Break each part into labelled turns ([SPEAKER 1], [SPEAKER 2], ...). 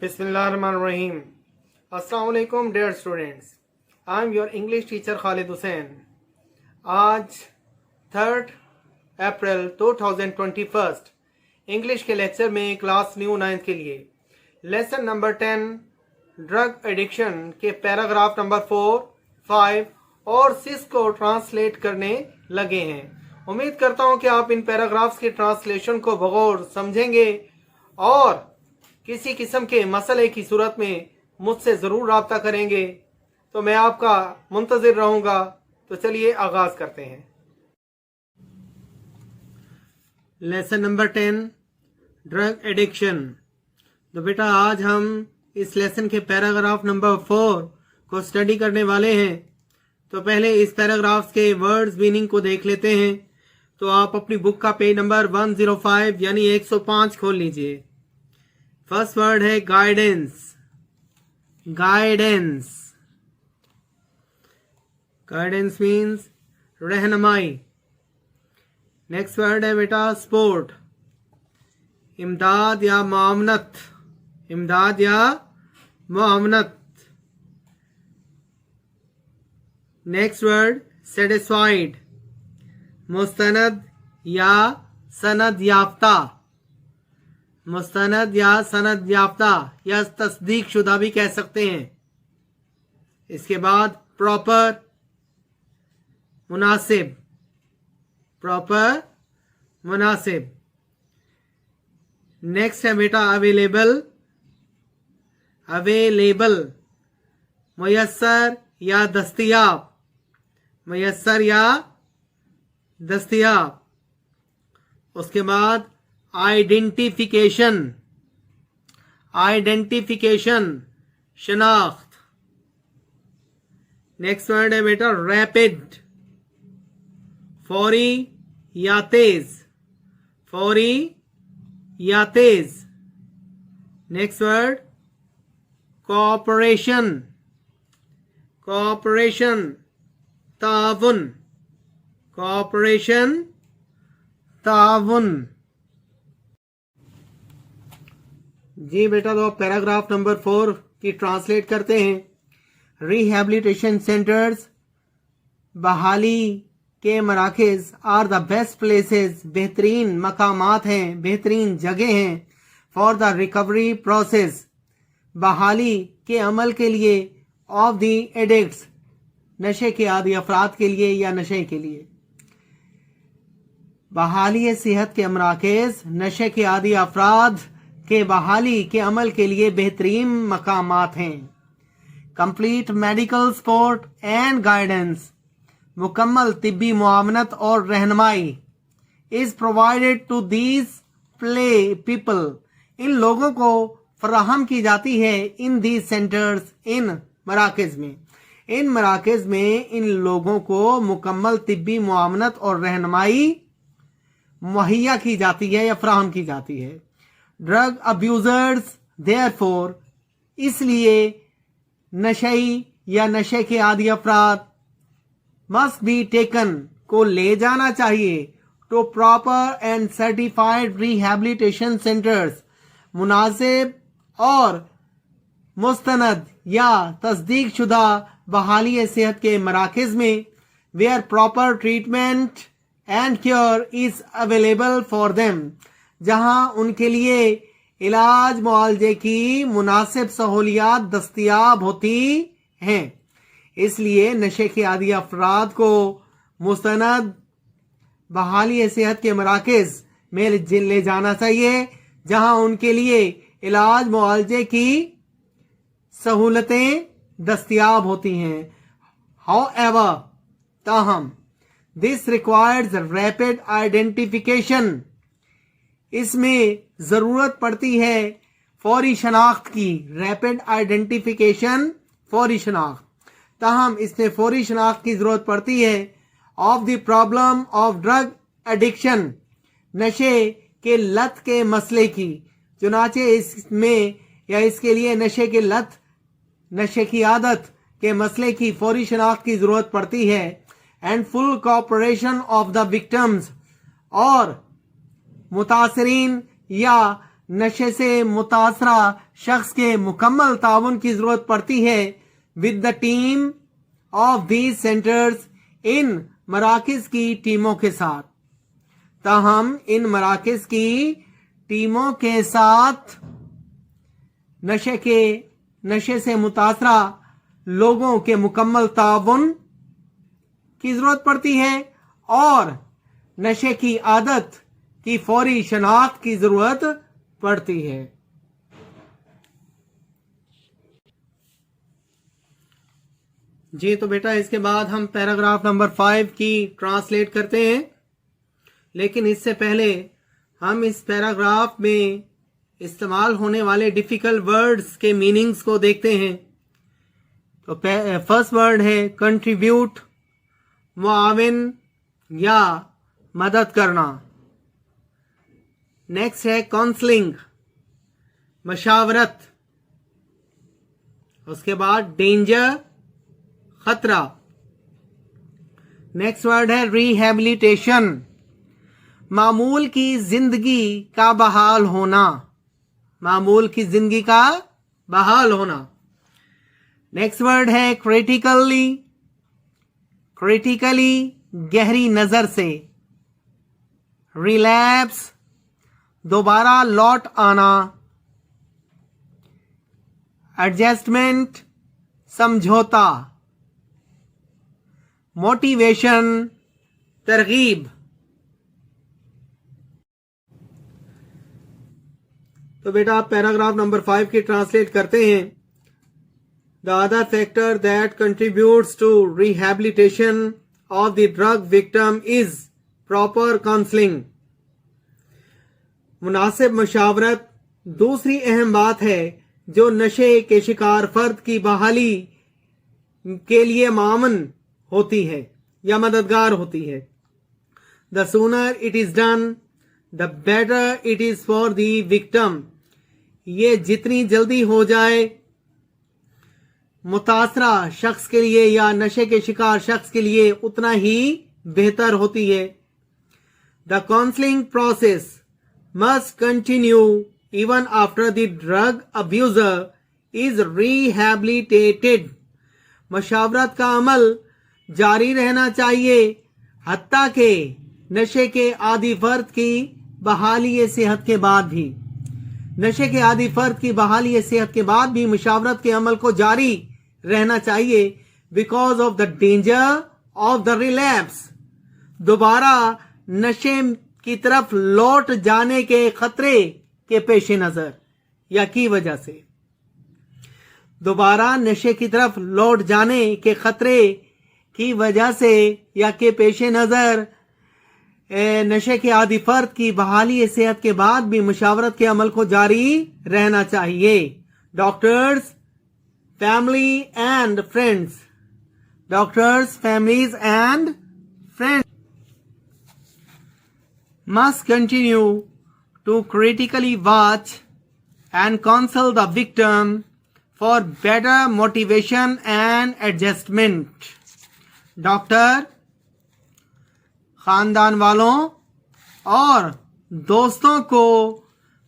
[SPEAKER 1] Bismillahirrahmanirrahim. Assalamu alaikum dear students. I am your English teacher Khalid Hussain. आज 3 अप्रैल 2021 English के lecture में class new 9th के लिए lesson number 10 drug addiction के paragraph number 4, 5 और 6 को ट्रांसलेट करने लगे हैं। उम्मीद करता हूं कि आप इन पैराग्राफ्स के ट्रांसलेशन को बगौर समझेंगे और किसी किस्म के मसले की सूरत में मुझसे ज़रूर रब्ता करेंगे, तो मैं आपका मुंतज़िर रहूँगा। तो चलिए आगाज़ करते हैं। Lesson number 10 drug addiction. तो बेटा आज हम इस लेसन के पैराग्राफ नंबर 4 को स्टडी करने वाले हैं। तो पहले इस पैराग्राफ्स के वर्ड्स मीनिंग को देख लेते हैं। तो आप अपनी बुक का पेज नंबर 105 यानी 105 खोल लीजिए। फर्स्ट वर्ड है गाइडेंस। गाइडेंस, गाइडेंस मीन्स रहनुमाई। नेक्स्ट वर्ड है बेटा स्पोर्ट। इमदाद या मुआवनत। इमदाद या मुआवनत। Next word satisfied. मुस्तनद या सनद याफ्ता। मुस्तनद या सनद याफ्ता या तस्दीक शुदा भी कह सकते हैं। इसके बाद प्रॉपर, मुनासिब। प्रॉपर, मुनासिब। नेक्स्ट है बेटा अवेलेबल। अवेलेबल, मुयस्सर या दस्तयाब। मुयस्सर या दस्तयाब। उसके बाद आइडेंटिफिकेशन। आइडेंटिफिकेशन, शनाख्त। नेक्स्ट वर्ड है बेटा रैपिड। फौरी या तेज। फौरी या तेज। Next word cooperation. कोऑपरेशन, ताउन। कोऑपरेशन, ताउन। जी बेटा, तो पैराग्राफ नंबर 4 की ट्रांसलेट करते हैं। रिहैबिलिटेशन सेंटर्स, बहाली के मराकज़ आर द बेस्ट प्लेसेस। बेहतरीन मकामात हैं, बेहतरीन जगह हैं। फॉर द रिकवरी प्रोसेस, बहाली के अमल के लिए। ऑफ द एडिक्ट्स, नशे के आदी अफराद के लिए या नशे के लिए। बहाली सेहत के मराकज़ नशे के आदी अफराद के बहाली के अमल के लिए बेहतरीन मकामात हैं। Complete medical support and guidance, मुकम्मल तिब्बी मुआवनत और रहनुमाई। Is provided to these play people, इन लोगों को फराहम की जाती है। इन दीज सेंटर्स, इन मराकज़ में। इन मराकज़ में इन लोगों को मुकम्मल तिब्बी मुआवनत और रहनुमाई मुहैया की जाती है या फराहम की जाती है। ड्रग अब्यूजर्स देयरफॉर, इसलिए नशई या नशे के आदी अफराद मस्ट बी टेकन, को ले जाना चाहिए। To proper and certified rehabilitation centres, मुनासिब और मुस्तनद या तस्दीक शुदा बहाली सेहत के मराकज़ में। Where proper treatment and cure is available for them, जहां उनके लिए इलाज मुआवजे की मुनासिब सहूलियात दस्तयाब होती हैं। इसलिए नशे के आदी अफराद को मुस्तनद बहाली सेहत के मराकज़ में ले जाना चाहिए, जहां उनके लिए इलाज मुआवजे की सहूलतें दस्तयाब होती हैं। हाउएवर, ताहम, दिस रिक्वायर्स रैपिड आइडेंटिफिकेशन, इसमें जरूरत पड़ती है फौरी शनाख्त की। रैपिड आइडेंटिफिकेशन, फौरी शनाख्त। ताहम इसमें फौरी शनाख्त की जरूरत पड़ती है। Of the problem of drug addiction, नशे के लत के मसले की। चुनाचे इसमें या इसके लिए नशे के लत, नशे की आदत के मसले की फौरी शनाख्त की जरूरत पड़ती है। And full cooperation of the victims, और मुतासरीन या नशे से मुतासरा शख्स के मुकम्मल ताउन की ज़रूरत पड़ती है with the team of these centres, इन मराकज़ की टीमों के साथ। ताहम इन मराकज़ की टीमों के साथ नशे से मुतासरा लोगों के मुकम्मल ताउन की ज़रूरत पड़ती है और नशे की आदत की फौरी शनाख्त की ज़रूरत पड़ती है। जी तो बेटा इसके बाद हम पैराग्राफ नंबर 5 की ट्रांसलेट करते हैं, लेकिन इससे पहले हम इस पैराग्राफ में इस्तेमाल होने वाले डिफिकल्ट वर्ड्स के मीनिंग्स को देखते हैं। तो फर्स्ट वर्ड है कंट्रीब्यूट, मुआविन या मदद करना। नेक्स्ट है काउंसलिंग, मशावरत। उसके बाद डेंजर, खतरा। नेक्स्ट वर्ड है रिहैबिलिटेशन, मामूल की जिंदगी का बहाल होना। मामूल की जिंदगी का बहाल होना। नेक्स्ट वर्ड है क्रिटिकली, गहरी नजर से। रिलैप्स, दोबारा लौट आना। एडजस्टमेंट, समझौता। मोटिवेशन, तरगीब। तो बेटा आप पैराग्राफ नंबर 5 की ट्रांसलेट करते हैं। The other factor that contributes to rehabilitation of the drug victim is proper counseling. मुनासिब मशावरत दूसरी अहम बात है जो नशे के शिकार फर्द की बहाली के लिए मामन होती है या मददगार होती है। The sooner it is done, the better it is for the victim. ये जितनी जल्दी हो जाए मुतासरा शख्स के लिए या नशे के शिकार शख्स के लिए उतना ही बेहतर होती है। The counseling process must continue even after the drug abuser is rehabilitated. मशावरत का अमल जारी रहना चाहिए हत्ता के नशे के आदी फर्द की बहाली सेहत के बाद भी। नशे के आदी फर्द की बहाली सेहत के बाद भी मुशावरत के अमल को जारी रहना चाहिए because of the danger of the relapse, दोबारा नशे की तरफ लौट जाने के खतरे के पेश नजर या की वजह से। दोबारा नशे की तरफ लौट जाने के खतरे की वजह से या के पेश नजर नशे के आदी फर्द की बहाली सेहत के बाद भी मुशावरत के अमल को जारी रहना चाहिए। Doctors, family and friends. Doctors, families and friends must continue to critically watch and counsel the victim for better motivation and adjustment. Doctor खानदान वालों और दोस्तों को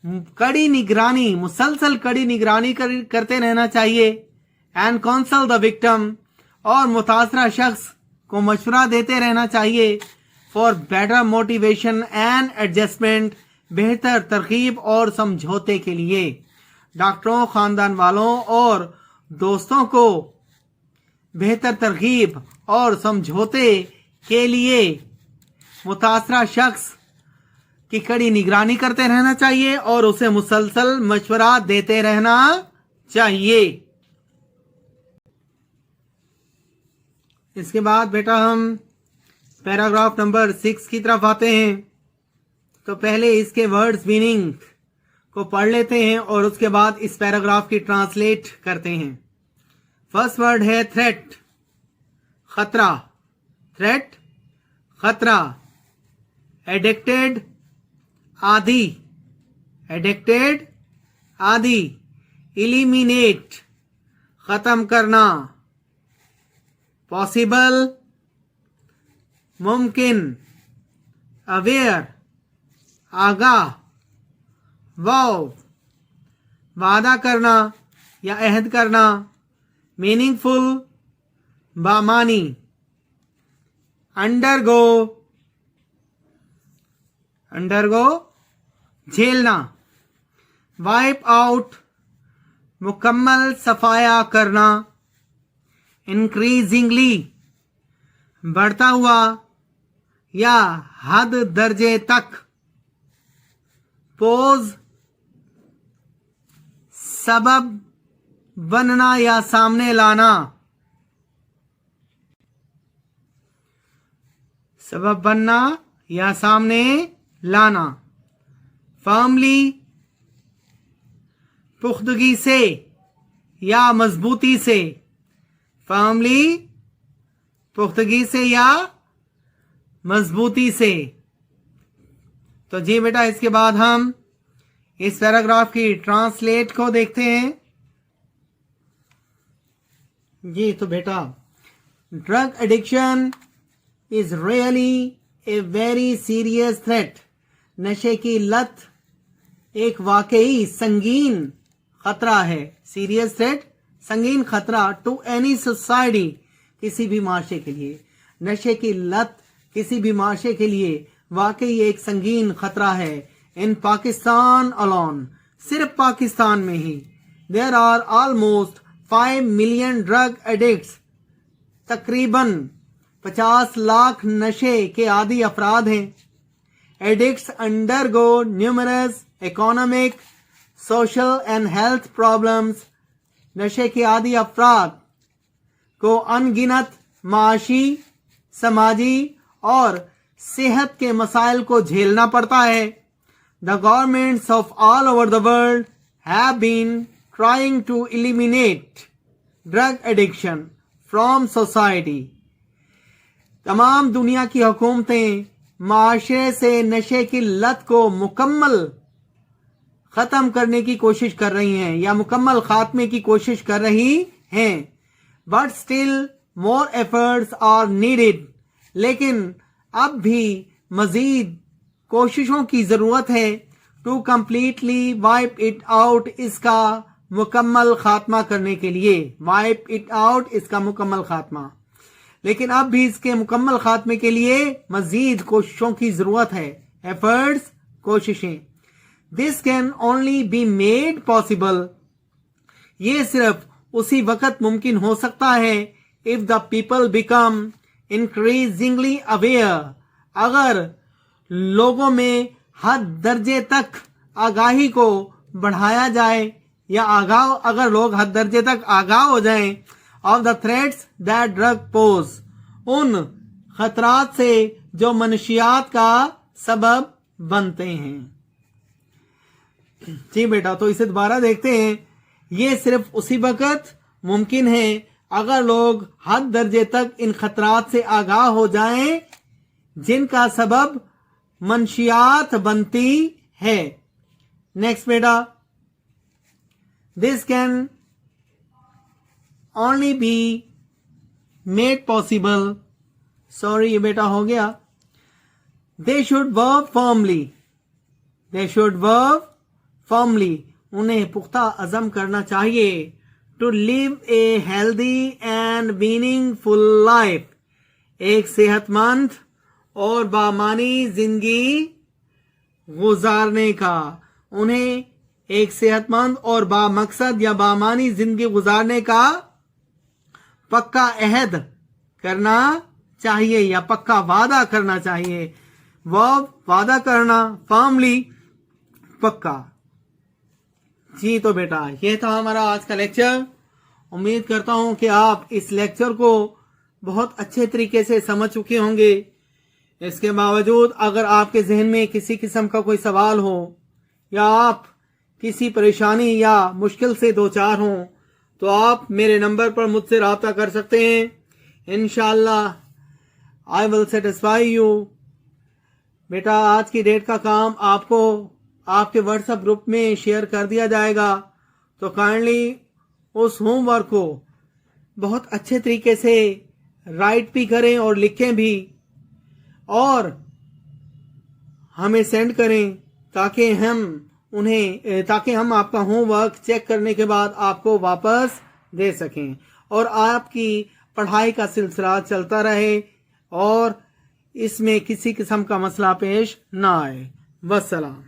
[SPEAKER 1] मुसलसल कड़ी निगरानी करते रहना चाहिए। एंड काउंसल द विक्टिम, और मुतासरा शख्स को मशवरा देते रहना चाहिए। For better motivation and adjustment, बेहतर तरकीब और समझौते के लिए। डॉक्टरों, खानदान वालों और दोस्तों को बेहतर तरकीब और समझौते के लिए मुतासरा शख्स की कड़ी निगरानी करते रहना चाहिए और उसे मुसलसल मशवरा देते रहना चाहिए। इसके बाद बेटा हम पैराग्राफ नंबर 6 की तरफ आते हैं। तो पहले इसके वर्ड्स मीनिंग को पढ़ लेते हैं और उसके बाद इस पैराग्राफ की ट्रांसलेट करते हैं। फर्स्ट वर्ड है थ्रेट, खतरा। थ्रेट, खतरा। एडिक्टेड, आदी। एडिक्टेड, आदी। इलिमिनेट, खत्म करना। पॉसिबल, मुमकिन। अवेयर, आगाह। वाव वादा करना या अहद करना, मीनिंगफुल बामानी, अंडरगो झेलना, वाइप आउट मुकम्मल सफाया करना, इंक्रीजिंगली बढ़ता हुआ या हद दर्जे तक, पोज सबब बनना या सामने लाना, सबब बनना या सामने लाना, फर्मली पुख्तगी से या मजबूती से, फर्मली पुख्तगी से या मजबूती से। तो जी बेटा, इसके बाद हम इस पैराग्राफ की ट्रांसलेट को देखते हैं। जी तो बेटा, drug addiction is really a very serious threat. नशे की लत एक वाकई संगीन खतरा है। सीरियस थ्रेट, संगीन खतरा टू एनी सोसाइटी, किसी भी माशरे के लिए। नशे की लत किसी भी माशरे के लिए वाकई एक संगीन खतरा है। इन पाकिस्तान अलोन, सिर्फ पाकिस्तान में ही, there are almost 5 million drug addicts, तकरीबन 50 लाख नशे के आदी अफराद हैं। Addicts undergo numerous economic, social and health problems. नशे के आदी अफराद को अनगिनत माशी, समाजी और सेहत के मसाइल को झेलना पड़ता है। The governments of all over the world have been trying to eliminate drug addiction from society. तमाम दुनिया की हुकूमतें माशरे से नशे की लत को मुकम्मल खत्म करने की कोशिश कर रही हैं या मुकम्मल खात्मे की कोशिश कर रही हैं। But still more efforts are needed, लेकिन अब भी मजीद कोशिशों की जरूरत है। To completely wipe it out, इसका मुकम्मल खात्मा करने के लिए। वाइप इट आउट, इसका मुकम्मल खात्मा। लेकिन अब भी इसके मुकम्मल खात्मे के लिए मजीद कोशिशों की जरूरत है। एफर्ट्स, कोशिशें। This can only be made possible, ये सिर्फ उसी वक्त मुमकिन हो सकता है if the people become increasingly aware, अगर लोगों में हद दर्जे तक आगाही को बढ़ाया जाए या अगर लोग हद दर्जे तक आगाह हो जाएं of the threats that drug pose, उन खतरात से जो मनशियात का सबब बनते हैं। जी बेटा, तो इसे दोबारा देखते हैं। ये सिर्फ उसी वक्त मुमकिन है अगर लोग हद दर्जे तक इन खतरात से आगाह हो जाएं जिनका सबब मंशियात बनती है। नेक्स्ट बेटा, this can only be made possible, sorry ये बेटा हो गया। They should work firmly, they should work firmly, उन्हें पुख्ता अज़म करना चाहिए। To live a healthy and meaningful life, एक सेहतमंद और बामानी जिंदगी गुजारने का। उन्हें एक सेहतमंद और बामकसद या बामानी जिंदगी गुजारने का पक्का अहद करना चाहिए या पक्का वादा करना चाहिए। वह वादा करना, फर्मली, पक्का। जी तो बेटा, ये था हमारा आज का लेक्चर। उम्मीद करता हूं कि आप इस लेक्चर को बहुत अच्छे तरीके से समझ चुके होंगे। इसके बावजूद अगर आपके जहन में किसी किस्म का कोई सवाल हो या आप किसी परेशानी या मुश्किल से दो चार हों तो आप मेरे नंबर पर मुझसे रब्ता कर सकते हैं। इंशाअल्लाह आई विल सेटिस्फाई यू। बेटा, आज की डेट का काम आपको आपके व्हाट्सएप ग्रुप में शेयर कर दिया जाएगा, तो काइंडली उस होमवर्क को बहुत अच्छे तरीके से राइट भी करें और लिखें भी और हमें सेंड करें ताकि हम उन्हें, ताकि हम आपका होमवर्क चेक करने के बाद आपको वापस दे सकें और आपकी पढ़ाई का सिलसिला चलता रहे और इसमें किसी किस्म का मसला पेश ना आए। वस्सलाम।